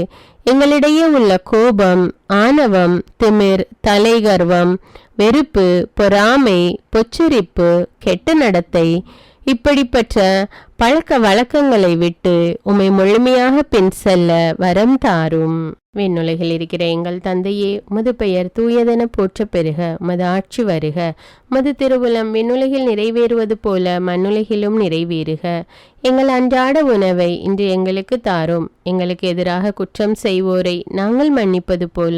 எங்களிடையே உள்ள கோபம், ஆணவம், திமிர், தலைகர்வம், வெறுப்பு, பொறாமை, பொச்சரிப்பு, கெட்ட நடத்தை இப்படிப்பட்ட பழக்க வழக்கங்களை விட்டு உம்மை முழுமையாக பின் செல்ல வரம் தாரும். விண்ணுலகில் இருக்கிற எங்கள் தந்தையே, உமது பெயர் தூயதென போற்ற பெறுக. உமது ஆட்சி வருக. உமது திருவுளம் விண்ணுலகில் நிறைவேறுவது போல மண்ணுலகிலும் நிறைவேறுக. எங்கள் அன்றாட உணவை இன்று எங்களுக்கு தாரும். எங்களுக்கு எதிராக குற்றம் செய்வோரை நாங்கள் மன்னிப்பது போல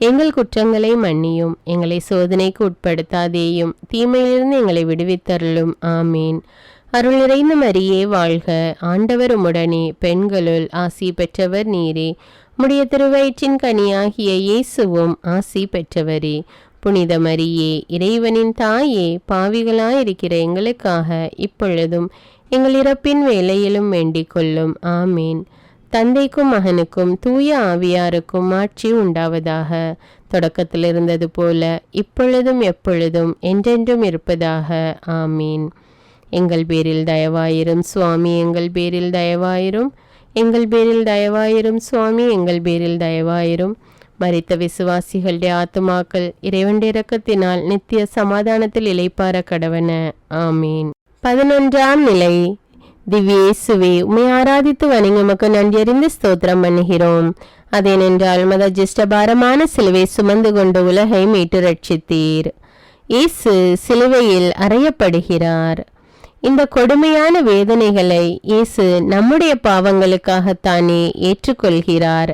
எங்கள் குற்றங்களை மன்னியும். எங்களை சோதனைக்கு உட்படுத்தாதேயும், தீமையிலிருந்து எங்களை விடுவித்தருளும். ஆமீன். அருள் நிறைந்த மரியே வாழ்க, ஆண்டவர் உம்முடனே, பெண்களுள் ஆசி பெற்றவர் நீரே. உம்முடைய திருவயிற்றின் கனியாகிய இயேசுவும் ஆசி பெற்றவரே. புனித மரியே, இறைவனின் தாயே, பாவிகளாயிருக்கிற எங்களுக்காக இப்பொழுதும் எங்கள் இறப்பின் வேளையிலும் வேண்டிக் கொள்ளும். ஆமீன். தந்தைக்கும் மகனுக்கும் தூய ஆவியாருக்கும் ஆட்சி உண்டாவதாக. தொடக்கத்தில் இருந்தது போல இப்பொழுதும் எப்பொழுதும் என்றென்றும் இருப்பதாக. ஆமீன். எங்கள் பேரில் தயவாயிரும் சுவாமி, எங்கள் பேரில் தயவாயிரும். எங்கள் பேரில் தயவாயிரும் சுவாமி, எங்கள் பேரில் தயவாயிரும். மரித்த விசுவாசிகளுடைய ஆத்துமாக்கள் இறைவனுடைய இரக்கத்தினால் நித்திய சமாதானத்தில் இளைப்பார கடவன. ஆமீன். 11ஆம் நிலை. திவ்யேசுவே, உம்மை ஆராதித்து வணங்கி உமக்கு நன்றியறிந்து ஸ்தோத்திரம் பண்ணுகிறோம். அதேனென்றால் மத ஜிஷ்டபாரமான சிலுவை சுமந்து கொண்டு உலகை மீட்டு ரட்சித்தீர். இயேசு சிலுவையில் அறையப்படுகிறார். இந்த கொடுமையான வேதனைகளை இயேசு நம்முடைய பாவங்களுக்காகத்தானே ஏற்றுக்கொள்கிறார்.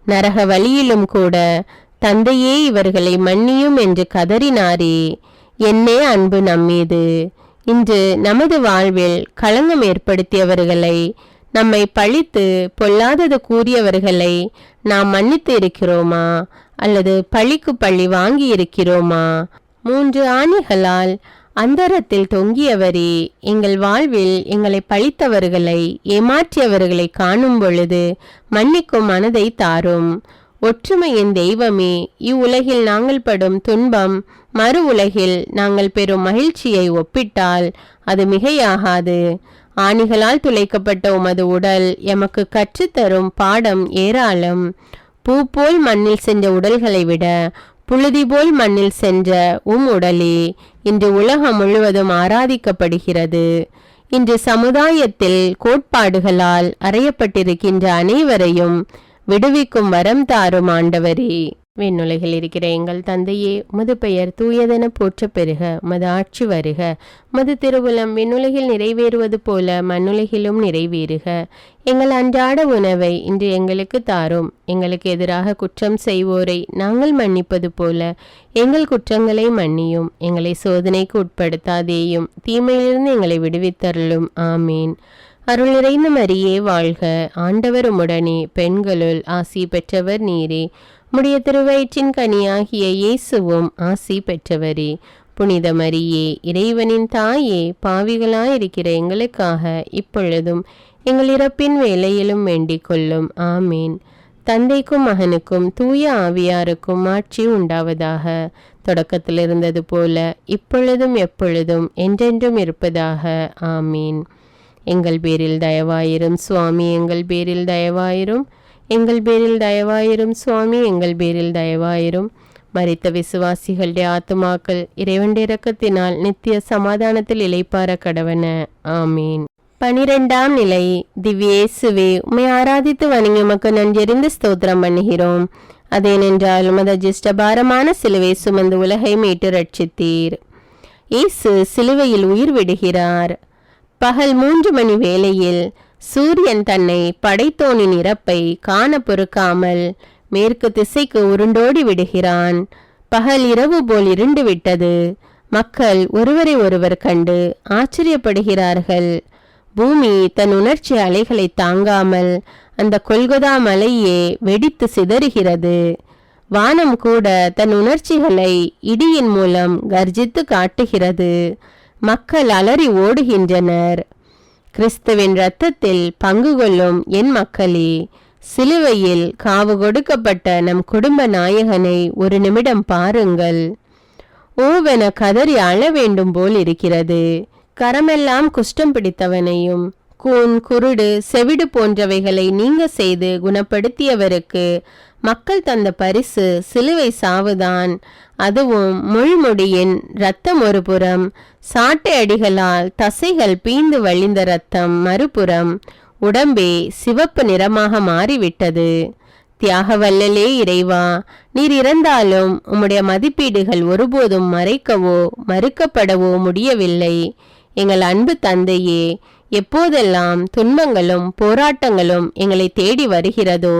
நரக வழியிலும் கூட தந்தையே இவர்களை மன்னியும் என்று கதறினாரே. என்னே அன்பு நம்மீது. இன்று நமது வாழ்வில் களங்கம் ஏற்படுத்தியவர்களை, நம்மை பழித்து பொல்லாதது கூறியவர்களை நாம் மன்னித்து இருக்கிறோமா? அல்லது பழிக்கு பழி வாங்கி இருக்கிறோமா? 3 ஆணிகளால் அந்தரத்தில் தொங்கியவரே, எங்கள் வாழ்வில் எங்களை பழித்தவர்களை, ஏமாற்றியவர்களை காணும் பொழுது மன்னிக்கும் மனதை தாரும். ஒற்றுமையின் தெய்வமே, இவ்வுலகில் நாங்கள் படும் துன்பம் மறு உலகில் நாங்கள் பெறும் மகிழ்ச்சியை ஒப்பிட்டால் அது மிகையாகாது. ஆணிகளால் துளைக்கப்பட்ட உமது உடல் எமக்கு கற்றுத்தரும் பாடம் ஏராளம். பூ போல் மண்ணில் சென்ற உடல்களை விட புழுதி போல் மண்ணில் சென்ற உடலே இன்று உலகம் முழுவதும் ஆராதிக்கப்படுகிறது. இன்று சமுதாயத்தில் கோட்பாடுகளால் அறையப்பட்டிருக்கின்ற அனைவரையும் விடுவிக்கும் வரம் தாரும் ஆண்டவரே. விண்ணுலகில் இருக்கிற எங்கள் தந்தையே, உமது பெயர் தூயதென போற்ற பெறுக. உமது ஆட்சி வருக. உமது திருவுளம் விண்ணுலகில் நிறைவேறுவது போல மண்ணுலகிலும் நிறைவேறுக. எங்கள் அன்றாட உணவை இன்று எங்களுக்கு தாரும். எங்களுக்கு எதிராக குற்றம் செய்வோரை நாங்கள் மன்னிப்பது போல எங்கள் குற்றங்களை மன்னியும். எங்களை சோதனைக்கு உட்படுத்தாதேயும், தீமையிலிருந்து எங்களை விடுவித்தருளும். ஆமீன். அருள் நிறைந்த மரியே வாழ்க, ஆண்டவர் உம்முடனே, பெண்களுள் ஆசி பெற்றவர் நீரே. உம்முடைய திருவயிற்றின் கனியாகிய இயேசுவும் ஆசி பெற்றவரே. புனித மரியே, இறைவனின் தாயே, பாவிகளாயிருக்கிற எங்களுக்காக இப்பொழுதும் எங்கள் இறப்பின் வேளையிலும் வேண்டிக் கொள்ளும். ஆமீன். தந்தைக்கும் மகனுக்கும் தூய ஆவியாருக்கும் ஆட்சி உண்டாவதாக. தொடக்கத்தில் இருந்தது போல இப்பொழுதும் எப்பொழுதும் என்றென்றும் இருப்பதாக. ஆமீன். எங்கள் பேரில் தயவாயிரும் சுவாமி, எங்கள் பேரில் தயவாயிரும். எங்கள் பேரில் தயவாயிரும் சுவாமி, எங்கள் பேரில் தயவாயிரும். மரித்த விசுவாசிகளுடைய ஆத்துமாக்கள் இறைவனுடைய இரக்கத்தினால் நித்திய சமாதானத்தில் இளைப்பார கடவன. ஆமீன். 12ஆம் நிலை. திவ்யேசுவே, உம்மை ஆராதித்து வணங்கி உமக்கு நன்றியறிந்து ஸ்தோத்திரம் பண்ணுகிறோம். அதேனென்றால் உமது ஜிஷ்டபாரமான சிலுவை சுமந்து உலகை மீட்டு ரட்சித்தீர். இயேசு சிலுவையில் உயிர் விடுகிறார். பகல் 3 மணி வேளையில் சூரியன் தன்னை படைத்தோனின் இறப்பை காண பொறுக்காமல் மேற்கு திசைக்கு உருண்டோடி விடுகிறான். பகல் இரவு போல் இருண்டு விட்டது. மக்கள் ஒருவரை ஒருவர் கண்டு ஆச்சரியப்படுகிறார்கள். பூமி தன் உணர்ச்சி அலைகளை தாங்காமல் அந்த கொல்கொதா மலையே வெடித்து சிதறுகிறது. வானம் கூட தன் உணர்ச்சிகளை இடியின் மூலம் கர்ஜித்து காட்டுகிறது. மக்கள் அலறி ஓடுகின்றனர். கிறிஸ்துவின் இரத்தத்தில் பங்கு கொள்ளும் என் மக்களே, சிலுவையில் காவு கொடுக்கப்பட்ட நம் குடும்ப நாயகனை ஒரு நிமிடம் பாருங்கள். ஓவென கதறி அழ வேண்டும் போல் இருக்கிறது. கரமெல்லாம் குஷ்டம் பிடித்தவனையும் கூன், குருடு, செவிடு போன்றவைகளை நீங்க செய்து குணப்படுத்தியவருக்கு மக்கள் தந்த பரிசு சிலுவை சாவுதான். அதுவும் முள்முடியின் இரத்தம் ஒரு புறம், சாட்டை அடிகளால் தசைகள் பீந்து வழிந்த இரத்தம் மறுபுறம், உடம்பே சிவப்பு நிறமாக மாறிவிட்டது. தியாக வல்லலே இறைவா, நீர் இறந்தாலும் உம்முடைய மதிப்பீடுகள் ஒருபோதும் மறைக்கவோ மறுக்கப்படவோ முடியவில்லை. எங்கள் அன்பு தந்தையே, எப்போதெல்லாம் துன்பங்களும் போராட்டங்களும் எங்களை தேடி வருகிறதோ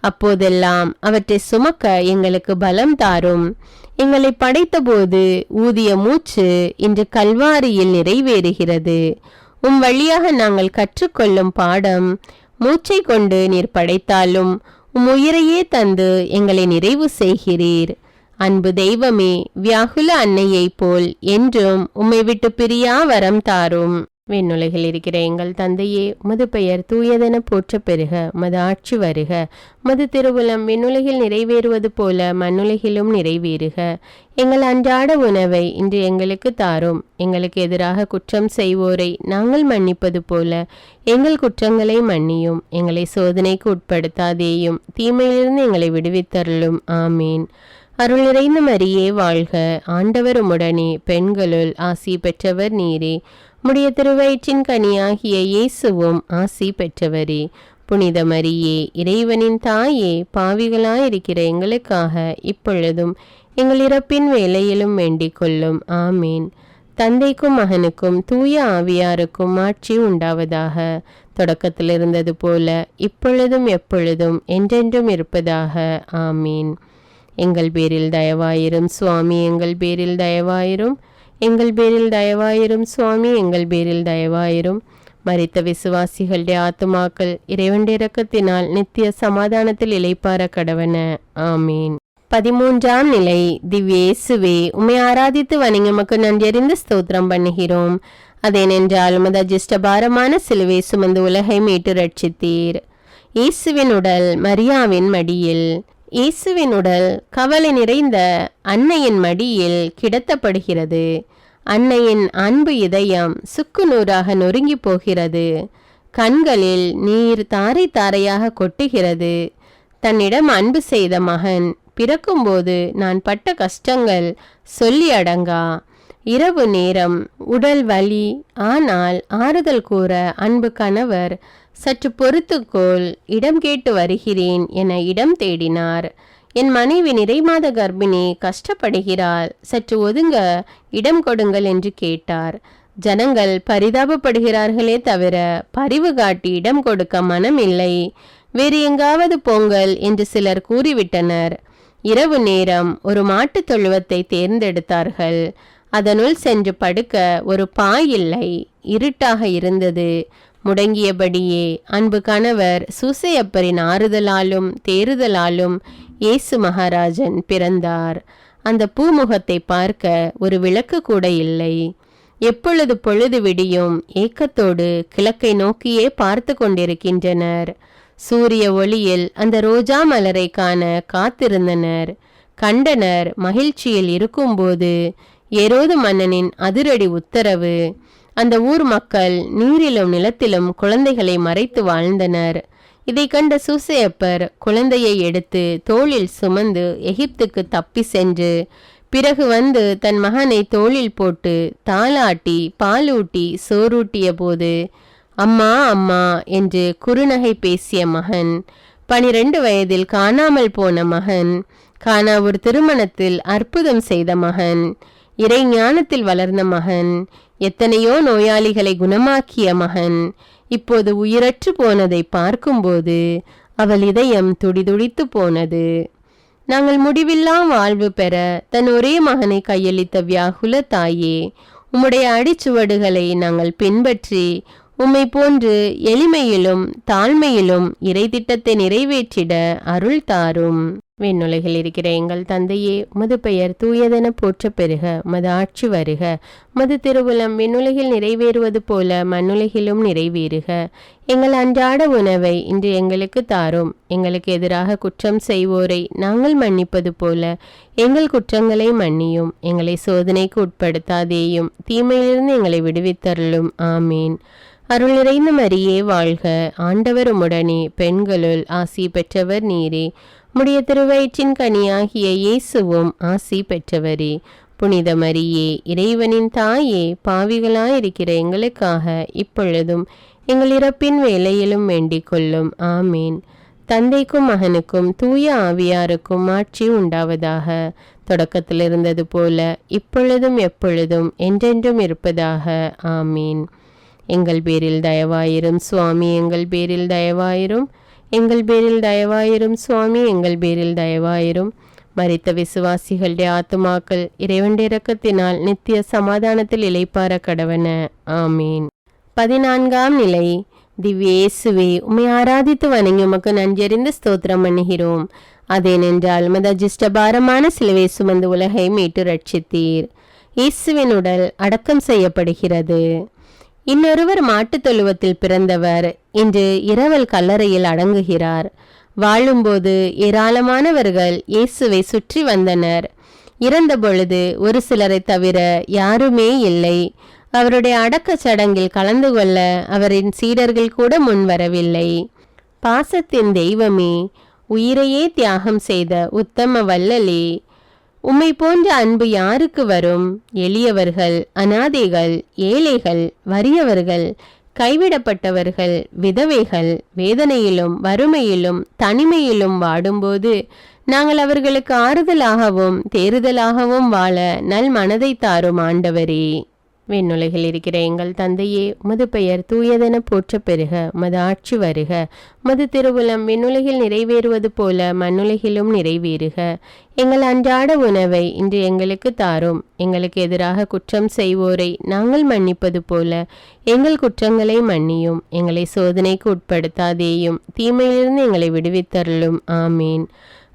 அப்போதெல்லாம் அவற்றை சுமக்க எங்களுக்கு பலம் தாரும். எங்களை படைத்தபோது ஊதிய மூச்சு இன்று கல்வாரியில் நிறைவேறுகிறது. உம் வழியாக நாங்கள் கற்றுக்கொள்ளும் பாடம், மூச்சை கொண்டு நீர் படைத்தாலும் உம் உயிரையே தந்து எங்களை நிறைவு செய்கிறீர். அன்பு தெய்வமே, வியாகுல அன்னையைப் போல் என்றும் உம்மை விட்டு பிரியா வரம் தாரும். விண்ணுலகில் இருக்கிற எங்கள் தந்தையே, உமது பெயர் தூயதென போற்ற பெறுக. உமது ஆட்சி வருக. உமது திருவுளம் விண்ணுலகில் நிறைவேறுவது போல மண்ணுலகிலும் நிறைவேறுக. எங்கள் அன்றாட உணவை இன்று எங்களுக்கு தாரும். எங்களுக்கு எதிராக குற்றம் செய்வோரை நாங்கள் மன்னிப்பது போல எங்கள் குற்றங்களை மன்னியும். எங்களை சோதனைக்கு உட்படுத்தாதேயும், தீமையிலிருந்து எங்களை விடுவித்தருளும். ஆமீன். அருள் நிறைந்த மரியே வாழ்க. ஆண்டவர் உம்முடனே, பெண்களுள் ஆசி பெற்றவர் நீரே. உம்முடைய திருவயிற்றின் கனியாகிய இயேசுவும் ஆசி பெற்றவரே. புனித மரியே, இறைவனின் தாயே, பாவிகளாயிருக்கிற எங்களுக்காக இப்பொழுதும் எங்கள் இறப்பின் வேளையிலும் வேண்டிக் கொள்ளும். ஆமீன். தந்தைக்கும் மகனுக்கும் தூய ஆவியாருக்கும் ஆட்சி உண்டாவதாக. தொடக்கத்தில் இருந்தது போல இப்பொழுதும் எப்பொழுதும் என்றென்றும் இருப்பதாக. ஆமீன். எங்கள் பேரில் தயவாயிரும் சுவாமி, எங்கள் பேரில் தயவாயிரும். எங்கள் பேரில் தயவாயிரும் சுவாமி, எங்கள் பேரில் தயவாயிரும். மரித்த விசுவாசிகளுடைய ஆத்துமாக்கள் இறைவனுடைய இரக்கத்தினால் நித்திய சமாதானத்தில் இளைப்பார கடவன. ஆமீன். 13ஆம் நிலை. திவ்யேசுவே, உம்மை ஆராதித்து வணங்கி உமக்கு நன்றியறிந்து ஸ்தோத்திரம் பண்ணுகிறோம். அதேனென்றால் உமது அஜிஷ்டபாரமான சிலுவை சுமந்து உலகை மீட்டு ரட்சித்தீர். இயேசுவின் உடல் மரியாவின் மடியில். இயேசுவின் உடல் கவலை நிறைந்த அன்னையின் மடியில் கிடத்தப்படுகிறது. அன்னையின் அன்பு இதயம் சுக்கு நூறாக நொறுங்கி போகிறது. கண்களில் நீர் தாரை தாரையாக கொட்டுகிறது. தன்னிடம் அன்பு செய்த மகன் பிறக்கும்போது நான் பட்ட கஷ்டங்கள் சொல்லி அடங்கா. இரவு நேரம், உடல் வலி, ஆனால் ஆறுதல் கூற அன்பு கணவர் சற்று பொறுத்துக்கோள், இடம் கேட்டு வருகிறேன் என இடம் தேடினார். என் மனைவி நிறைமாத கர்ப்பிணி, கஷ்டப்படுகிறாள், சற்று ஒதுங்க இடம் கொடுங்கள் என்று கேட்டார். ஜனங்கள் பரிதாபப்படுகிறார்களே தவிர பரிவு காட்டி இடம் கொடுக்க மனம் இல்லை. வேறு எங்காவது போங்கள் என்று சிலர் கூறிவிட்டனர். இரவு நேரம் ஒரு மாட்டுத் தொழுவத்தை தேர்ந்தெடுத்தார்கள். அதனுள் சென்று படுக்க ஒரு பாய் இல்லை. இருட்டாக இருந்தது. முடங்கியபடியே அன்பு கணவர் சூசையப்பரின் ஆறுதலாலும் தேறுதலாலும் இயேசு மகாராஜன் பிறந்தார். அந்த பூமுகத்தை பார்க்க ஒரு விளக்கு கூட இல்லை. எப்பொழுது பொழுது விடியும் ஏக்கத்தோடு கிழக்கை நோக்கியே பார்த்து கொண்டிருக்கின்றனர். சூரிய ஒளியில் அந்த ரோஜா மலரை காண காத்திருந்தனர். கண்டனர். மகிழ்ச்சியில் இருக்கும்போது ஏரோது மன்னனின் அதிரடி உத்தரவு. அந்த ஊர் மக்கள் நீரிலும் நிலத்திலும் குழந்தைகளை மறைத்து வாழ்ந்தனர். இதை கண்ட சூசையப்பர் குழந்தையை எடுத்து தோளில் சுமந்து எகிப்துக்கு தப்பி சென்று பிறகு வந்து தன் மகனை தோளில் போட்டு தாலாட்டி பாலூட்டி சோறூட்டிய போது அம்மா அம்மா என்று குறுநகை பேசிய மகன், 12 வயதில் காணாமல் போன மகன், கானாவூர் திருமணத்தில் அற்புதம் செய்த மகன், இறை ஞானத்தில் வளர்ந்த மகன், எத்தனையோ நோயாளிகளை குணமாக்கிய மகன் இப்போது உயிரற்று போனதை பார்க்கும்போது அவள் இதயம் துடிதுடித்து போனது. நாங்கள் முடிவில்லா வாழ்வு பெற தன் ஒரே மகனை கையளித்த வியாகுல தாயே, உம்முடைய அடிச்சுவடுகளை நாங்கள் பின்பற்றி உம்மை போன்று எளிமையிலும் தாழ்மையிலும் இறை திட்டத்தை நிறைவேற்றிட அருள் தாரும். விண்ணுலகில் இருக்கிற எங்கள் தந்தையே, உமது பெயர் தூயதென போற்ற பெறுக. உமது ஆட்சி வருக. உமது திருவுளம் விண்ணுலகில் நிறைவேறுவது போல மண்ணுலகிலும் நிறைவேறுக. எங்கள் அன்றாட உணவை இன்று எங்களுக்கு தாரும். எங்களுக்கு எதிராக குற்றம் செய்வோரை நாங்கள் மன்னிப்பது போல எங்கள் குற்றங்களை மன்னியும். எங்களை சோதனைக்கு உட்படுத்தாதேயும், தீமையிலிருந்து எங்களை விடுவித்தருளும். ஆமீன். அருள் நிறைந்த மரியே வாழ்க. ஆண்டவர் உம்முடனே, பெண்களுள் ஆசி பெற்றவர் நீரே. உம்முடைய திருவயிற்றின் கனியாகிய இயேசுவும் ஆசி பெற்றவரே. புனித மரியே, இறைவனின் தாயே, பாவிகளாயிருக்கிற எங்களுக்காக இப்பொழுதும் எங்கள் இறப்பின் வேளையிலும் வேண்டிக் கொள்ளும். ஆமீன். தந்தைக்கும் மகனுக்கும் தூய ஆவியாருக்கும் ஆட்சி உண்டாவதாக. தொடக்கத்தில் இருந்தது போல இப்பொழுதும் எப்பொழுதும் என்றென்றும் இருப்பதாக. ஆமீன். எங்கள் பேரில் தயவாயிரும் சுவாமி, எங்கள் பேரில் தயவாயிரும். எங்கள் பேரில் தயவாயிரும் சுவாமி, எங்கள் பேரில் தயவாயிரும். மரித்த விசுவாசிகளுடைய ஆத்துமாக்கள் இறைவனுடைய இரக்கத்தினால் நித்திய சமாதானத்தில் இளைப்பார கடவன. ஆமீன். 14ஆம் நிலை. திவ்யேசுவே, உம்மை ஆராதித்து வணங்கி உமக்கு நன்றியறிந்து ஸ்தோத்திரம் பண்ணுகிறோம். அதேனென்றால் உமது அஜிஷ்டபாரமான சிலுவை சுமந்து உலகை மீட்டு ரட்சித்தீர். இயேசுவின் உடல் அடக்கம் செய்யப்படுகிறது. இன்னொருவர் மாட்டுத் தொழுவத்தில் பிறந்தவர் இன்று இரவல் கல்லறையில் அடங்குகிறார். வாழும்போது ஏராளமானவர்கள் இயேசுவை சுற்றி வந்தனர். இறந்த பொழுது ஒரு சிலரை தவிர யாருமே இல்லை. அவருடைய அடக்க சடங்கில் கலந்து கொள்ள அவரின் சீடர்கள் கூட முன்வரவில்லை. பாசத்தின் தெய்வமே, உயிரையே தியாகம் செய்த உத்தம வள்ளலே, உம்மை போன்ற அன்பு யாருக்கு வரும்? எளியவர்கள், அனாதைகள், ஏழைகள், வறியவர்கள், கைவிடப்பட்டவர்கள், விதவைகள் வேதனையிலும் வறுமையிலும் தனிமையிலும் வாடும்போது நாங்கள் அவர்களுக்கு ஆறுதலாகவும் தேறுதலாகவும் வாழ நல் மனதை தாரும் ஆண்டவரே. விண்ணுலகில் இருக்கிற எங்கள் தந்தையே, உமது பெயர் தூயதென போற்ற பெறுக. உமது ஆட்சி வருக. உமது திருவுளம் விண்ணுலகில் நிறைவேறுவது போல மண்ணுலகிலும் நிறைவேறுக. எங்கள் அன்றாட உணவை இன்று எங்களுக்கு தாரும். எங்களுக்கு எதிராக குற்றம் செய்வோரை நாங்கள் மன்னிப்பது போல எங்கள் குற்றங்களை மன்னியும். எங்களை சோதனைக்கு உட்படுத்தாதேயும், தீமையிலிருந்து எங்களை விடுவித்தருளும். ஆமீன்.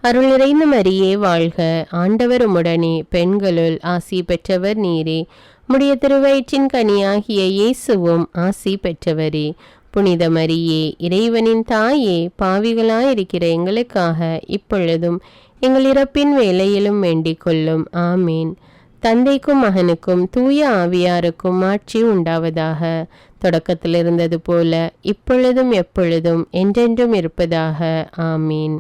அருள் நிறைந்த மரியே வாழ்க. ஆண்டவர் உம்முடனே, பெண்களுள் ஆசி பெற்றவர் நீரே. உம்முடைய திருவயிற்றின் கனியாகிய இயேசுவும் ஆசி பெற்றவரே. புனித மரியே, இறைவனின் தாயே, பாவிகளாயிருக்கிற எங்களுக்காக இப்பொழுதும் எங்கள் இறப்பின் வேளையிலும் வேண்டிக் கொள்ளும். ஆமீன். தந்தைக்கும் மகனுக்கும் தூய ஆவியாருக்கும் ஆட்சி உண்டாவதாக. தொடக்கத்தில் இருந்தது போல இப்பொழுதும் எப்பொழுதும் என்றென்றும் இருப்பதாக. ஆமீன்.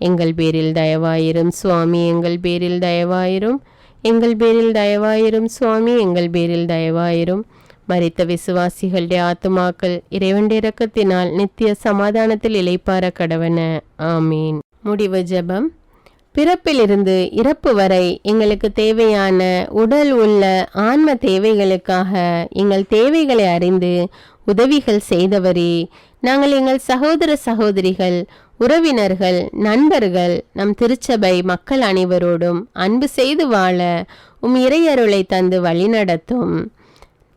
எங்கள் பேரில் தயவாயிரும் சுவாமி, எங்கள் பேரில் தயவாயிரும். எங்கள் பேரில் தயவாயிரும் சுவாமி, எங்கள் பேரில் தயவாயிரும். மரித்த விசுவாசிகளுடைய ஆத்துமாக்கள் இறைவனுடைய இரக்கத்தினால் நித்திய சமாதானத்தில் இளைப்பார கடவன. ஆமீன். முடிவு ஜெபம். பிறப்பிலிருந்து இறப்பு வரை எங்களுக்கு தேவையான உடல் உள்ள ஆன்ம தேவைகளுக்காக எங்கள் தேவைகளை அறிந்து உதவிகள் செய்தவரே, நாங்கள் எங்கள் சகோதர சகோதரிகள், உறவினர்கள், நண்பர்கள், நம் திருச்சபை மக்கள் அனைவரோடும் அன்பு செய்து வாழ இறையருளை தந்து வழிநடத்தும்.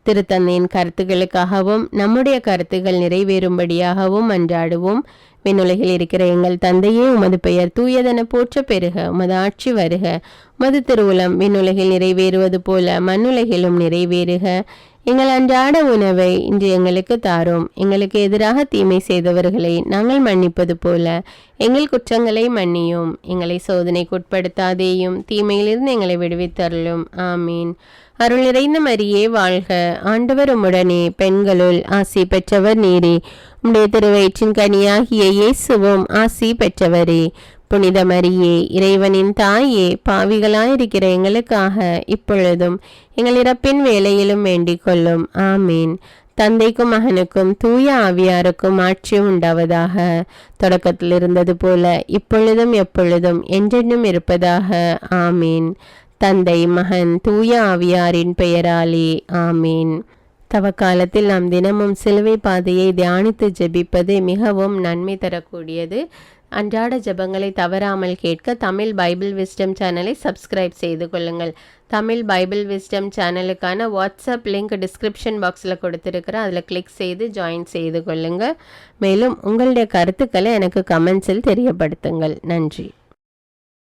திருத்தந்தையின் கருத்துக்களுக்காகவும் நம்முடைய கருத்துக்கள் நிறைவேறும்படியாகவும் அன்றாடுவோம். விண்ணுலகில் இருக்கிற எங்கள் தந்தையே, உமது பெயர் தூயதென போற்ற பெறுக. உமது ஆட்சி வருக. உமது திருவுளம் விண்ணுலகில் நிறைவேறுவது போல மண்ணுலகிலும் நிறைவேறுக. எங்கள் அன்றாட உணவை இன்று எங்களுக்கு தாரும். எங்களுக்கு எதிராக தீமை செய்தவர்களை நாங்கள் மன்னிப்பது போல எங்கள் குற்றங்களை மன்னியும். எங்களை சோதனைக்கு உட்படுத்தாதேயும், தீமையிலிருந்து எங்களை விடுவித்தருளும். ஆமீன். அருள் நிறைந்த மரியே வாழ்க. ஆண்டவர் உம்முடனே, பெண்களுள் ஆசி பெற்றவர் நீரே. உம்முடைய திருவயிற்றின் கனியாகிய இயேசுவும் ஆசி பெற்றவரே. புனித மரியே, இறைவனின் தாயே, பாவிகளாயிருக்கிற எங்களுக்காக இப்பொழுதும் எங்கள் இறப்பின் வேளையிலும் வேண்டிக் கொள்ளும். ஆமீன். தந்தைக்கும் மகனுக்கும் தூய ஆவியாருக்கும் ஆட்சி உண்டாவதாக. தொடக்கத்தில் இருந்தது போல இப்பொழுதும் எப்பொழுதும் என்றென்றும் இருப்பதாக. ஆமீன். தந்தை, மகன், தூய ஆவியாரின் பெயராலே. ஆமீன். தவக்காலத்தில் நாம் தினமும் சிலுவை பாதையை தியானித்து ஜெபிப்பது மிகவும் நன்மை தரக்கூடியது. அன்றாட ஜெபங்களை தவறாமல் கேட்க தமிழ் பைபிள் விஸ்டம் சேனலை சப்ஸ்கிரைப் செய்து கொள்ளுங்கள். தமிழ் பைபிள் விஸ்டம் சேனலுக்கான வாட்ஸ்அப் லிங்க் டிஸ்கிரிப்ஷன் பாக்ஸில் கொடுத்துருக்குறேன். அதில் கிளிக் செய்து ஜாயின் செய்து கொள்ளுங்கள். மேலும் உங்களுடைய கருத்துக்களை எனக்கு கமெண்ட்ஸில் தெரியப்படுத்துங்கள். நன்றி.